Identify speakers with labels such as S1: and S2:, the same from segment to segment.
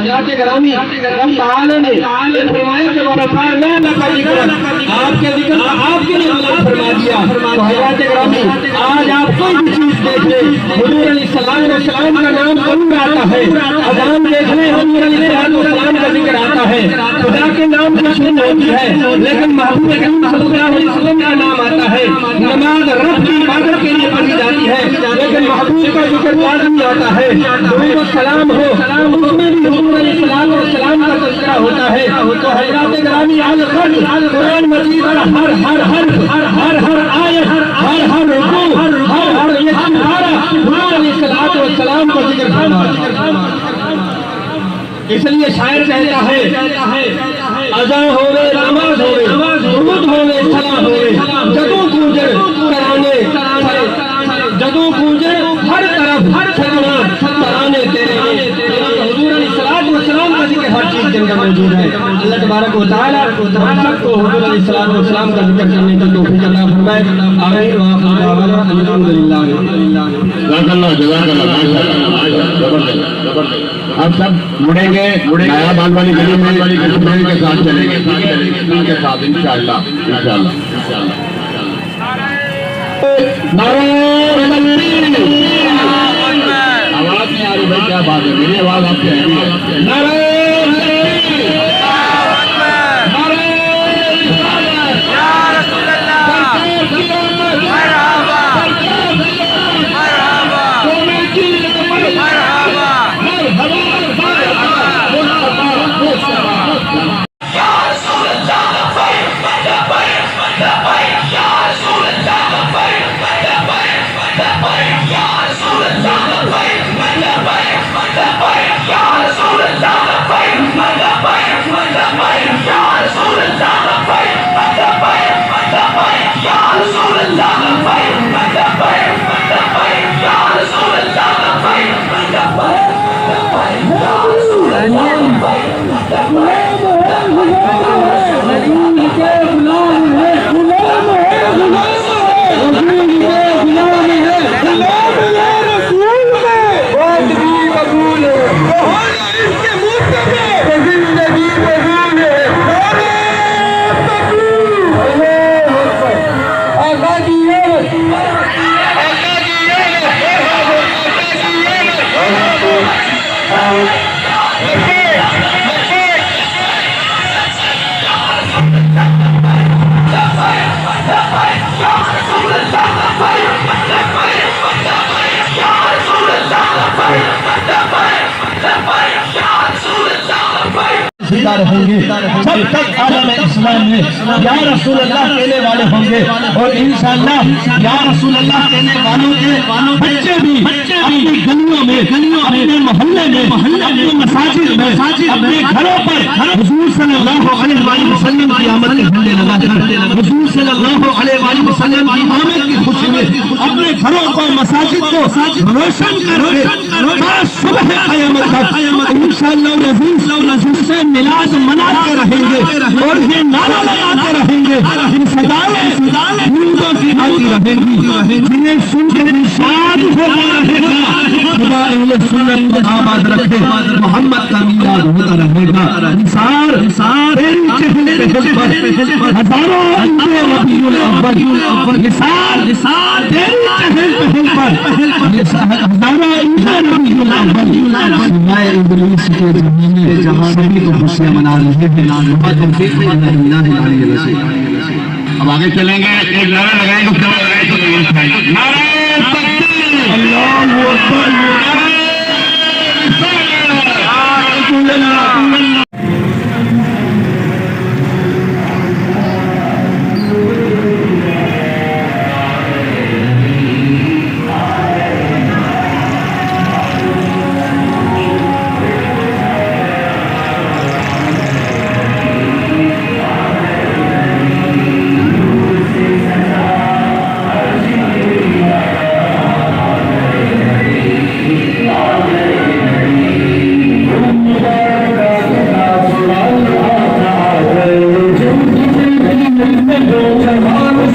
S1: हज़रात गिरामी हम ताला ने फरमाया कि वफ़ार में लका जिक्र आपके जिक्र का आपके लिए अल्लाह फरमा दिया। तो हज़रात गिरामी आज आप कोई भी चीज देख ले हुजूर अलैहिस्सलाम का नाम जरूर आता है। अज़ान देख ले हुजूर अलैहिस्सलाम का जिक्र आता है। खुदा के नाम की सुन होती है लेकिन महबूब करीम सल्लल्लाहु अलैहि वसल्लम का नाम आता है। नमाज रब की इबादत के लिए पढ़ी जाती है लेकिन महबूब का जिक्र लाज़मी आता है। दुरूद और सलाम हो उसमें भी हुजूर अलैहिस्सलाम का तज़किरा होता है। तो हज़रात गिरामी आज कुरान मजीद हर आयत हर रुकू हर ये सुभारा हुजूर अलैहिस्सलाम का जिक्र करना। इसलिए शायर कहता है अज़ा होवे नमाज होवे दुरूद होवे सलाम होवे जदों गूंजे तराने जदों गूंजे हर तरफ तराने तेरे हुजूर अलैहिस्सलाम का जिक्र हर चीज के अंदर मौजूद है। अल्लाह तबारक व तआला सबको हुजूर अलैहिस्सलाम का जिक्र करने की तौफीक अता फरमाए। आमीन व आखिर दअवाना अल्हम्दुलिल्लाह।
S2: जज़ाकल्लाह जबरदस्त। अब सब मुड़ेंगे नया बाल वाली गली में के साथ चलेंगे के साथ इंशाअल्लाह। आवाज नहीं आ रही भाई, क्या बात है? मेरी आवाज आपकी आ रही है?
S1: रहेंगे जब तक आलम इस्लाम में या रसूल अल्लाह कहने वाले होंगे और इंशाअल्लाह या रसूल अल्लाह कहने वालों के बच्चे भी अपनी गलियों में अपने मोहल्ले में अपने मसाजिद में अपने घरों पर हुजूर सल्लल्लाहु अलैहि वसल्लम की आमद के झंडे लगाकर हुजूर सल्लल्लाहु अलैहि वसल्लम की आमद की खुशी में अपने घरों को मसाजिद को रोशन करके सुबह क़यामत तक इंशाअल्लाह से मिलाद मनाते रहेंगे और ये नारा लगाते रहेंगे। इन सदाएं हिंदुओं की आती रहेंगी जिन्हें सुनकर निशाद होता रहेगा। खुदा अहले सुन्नत को आबाद रखे, मोहम्मद का मीलाद होता रहेगा। निसार तेरी चहल पहल पर हजारों अंते रबीउल अव्वल निसार तेरी चहल पहल पर हजारों अंते रबीउल अव्वल मैं इब्लीस के ज़माने जहां सभी को खुशियां मना रहे हैं। अब आगे चलेंगे, एक नारा लगाएंगे, उसके बाद नारे तकबीर अल्लाहू अकबर।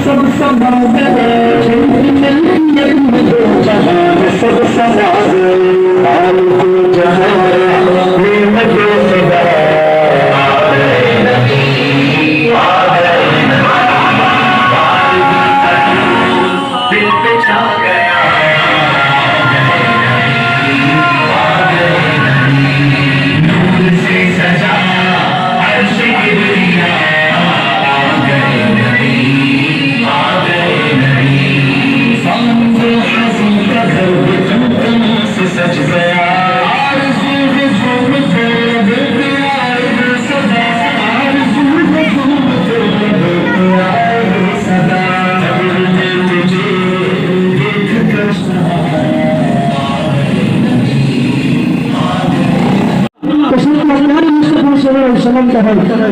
S1: सब समाज वसल्लम का है।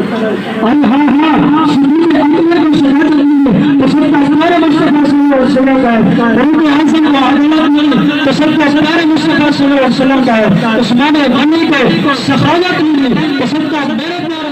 S1: अरे हाँ हाँ सिद्दीक़ अकबर को शहादत मिली तो सबका प्यारे मुस्तफा सल्लल्लाहु अलैहि वसल्लम का है। फारूक आज़म को अदालत मिली तो सबका प्यारे मुस्तफा सल्लल्लाहु अलैहि वसल्लम का है। उस्मान गनी को सखावत मिली तो सबका मेरे प्यारे